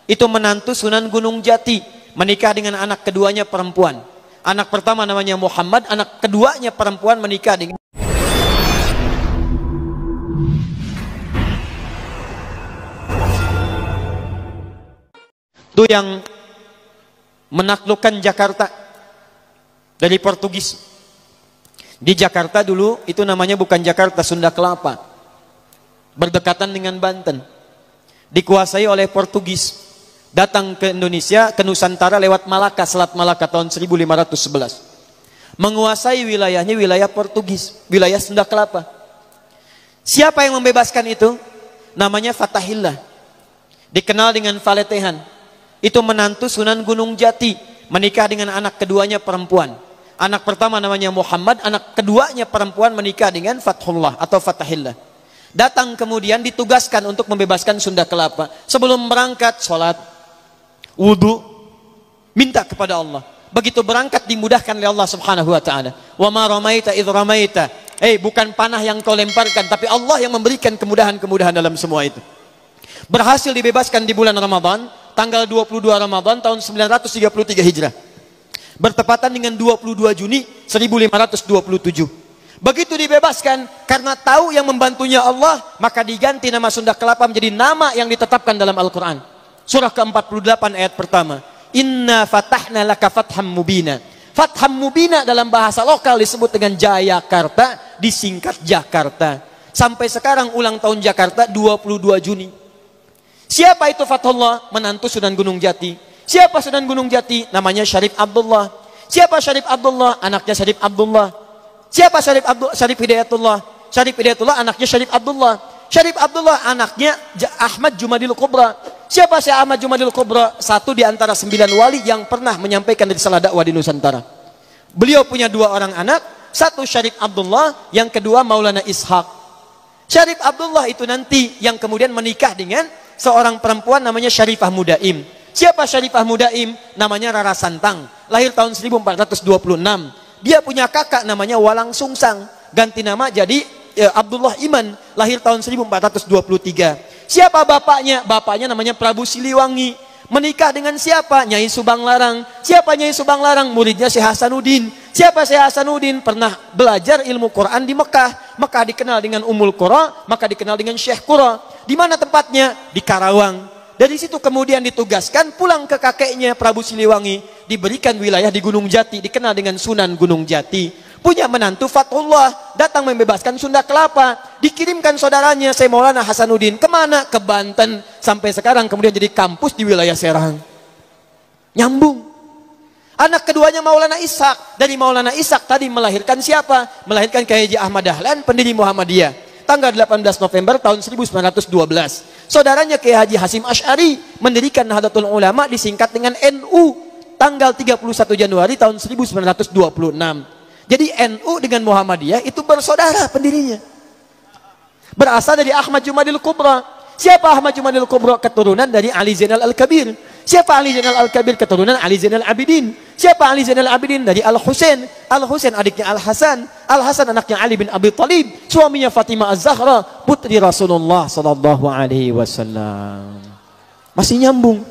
Itu menantu Sunan Gunung Jati, menikah dengan anak keduanya perempuan. Anak pertama namanya Muhammad, anak keduanya perempuan menikah dengan itu yang menaklukkan Jakarta dari Portugis. Di Jakarta dulu itu namanya bukan Jakarta, Sunda Kelapa, berdekatan dengan Banten, dikuasai oleh Portugis. Datang ke Indonesia, ke Nusantara lewat Malaka, Selat Malaka tahun 1511. Menguasai wilayahnya wilayah Portugis, wilayah Sunda Kelapa. Siapa yang membebaskan itu? Namanya Fatahillah, dikenal dengan Faletehan. Itu menantu Sunan Gunung Jati, menikah dengan anak keduanya perempuan. Anak pertama namanya Muhammad, anak keduanya perempuan menikah dengan Fathullah atau Fatahillah. Datang kemudian ditugaskan untuk membebaskan Sunda Kelapa. Sebelum berangkat, sholat, wudu, minta kepada Allah. Begitu berangkat dimudahkan oleh Allah Subhanahu wa taala. Wa ma ramaita idz ramaita. Bukan panah yang kau lemparkan, tapi Allah yang memberikan kemudahan-kemudahan dalam semua itu. Berhasil dibebaskan di bulan Ramadan, tanggal 22 Ramadan tahun 933 Hijrah. Bertepatan dengan 22 Juni 1527. Begitu dibebaskan, karena tahu yang membantunya Allah, maka diganti nama Sunda Kelapa menjadi nama yang ditetapkan dalam Al-Quran. Surah ke-48 ayat pertama. Inna fatahna laka fatham mubina. Fatham mubina dalam bahasa lokal disebut dengan Jayakarta, disingkat Jakarta. Sampai sekarang ulang tahun Jakarta 22 Juni. Siapa itu Fathullah? Menantu Sunan Gunung Jati. Siapa Sunan Gunung Jati? Namanya Syarif Abdullah. Siapa Syarif Abdullah? Anaknya Syarif Abdullah. Siapa Syarif Hidayatullah? Syarif Hidayatullah anaknya Syarif Abdullah. Syarif Abdullah anaknya Ahmad Jumadil Kubra. Siapa Syekh Ahmad Jumadil Kubra? Satu di antara 9 wali yang pernah menyampaikan risalah dakwah di Nusantara. Beliau punya 2 orang anak, satu Syarif Abdullah, yang kedua Maulana Ishaq. Syarif Abdullah itu nanti yang kemudian menikah dengan seorang perempuan namanya Syarifah Mudaim. Siapa Syarifah Mudaim? Namanya Rara Santang, lahir tahun 1426. Dia punya kakak namanya Walang Sungsang, ganti nama jadi Abdullah Iman, lahir tahun 1423. Siapa bapaknya? Bapaknya namanya Prabu Siliwangi, menikah dengan siapa? Nyai Subang Larang. Siapa Nyai Subang Larang? Muridnya Syekh Hasanuddin. Siapa Syekh Hasanuddin? Pernah belajar ilmu Quran di Mekah. Mekah dikenal dengan Ummul Qura, maka dikenal dengan Syekh Qura. Di mana tempatnya? Di Karawang. Dari situ kemudian ditugaskan pulang ke kakeknya Prabu Siliwangi, diberikan wilayah di Gunung Jati, dikenal dengan Sunan Gunung Jati. Punya menantu Fathullah, datang membebaskan Sunda Kelapa, dikirimkan saudaranya Syekh Maulana Hasanuddin kemana? Ke Banten. Sampai sekarang kemudian jadi kampus di wilayah Serang. Nyambung. Anak keduanya Maulana Ishaq. Dari Maulana Ishaq tadi melahirkan siapa? Melahirkan Kyai Haji Ahmad Dahlan, pendiri Muhammadiyah. Tanggal 18 November tahun 1912. Saudaranya Kyai Haji Hasim Asy'ari mendirikan Nahdlatul Ulama, disingkat dengan NU, tanggal 31 Januari tahun 1926. Jadi NU dengan Muhammadiyah itu bersaudara pendirinya. Berasal dari Ahmad Jumadil Kubra. Siapa Ahmad Jumadil Kubra? Keturunan dari Ali Zainal Al-Kabir. Siapa Ali Zainal Al-Kabir? Keturunan Ali Zainal Abidin. Siapa Ali Zainal Abidin? Dari Al-Husain. Al-Husain adiknya Al-Hasan. Al-Hasan anaknya Ali bin Abi Thalib. Suaminya Fatimah Az-Zahra, putri Rasulullah sallallahu alaihi wasallam. Masih nyambung.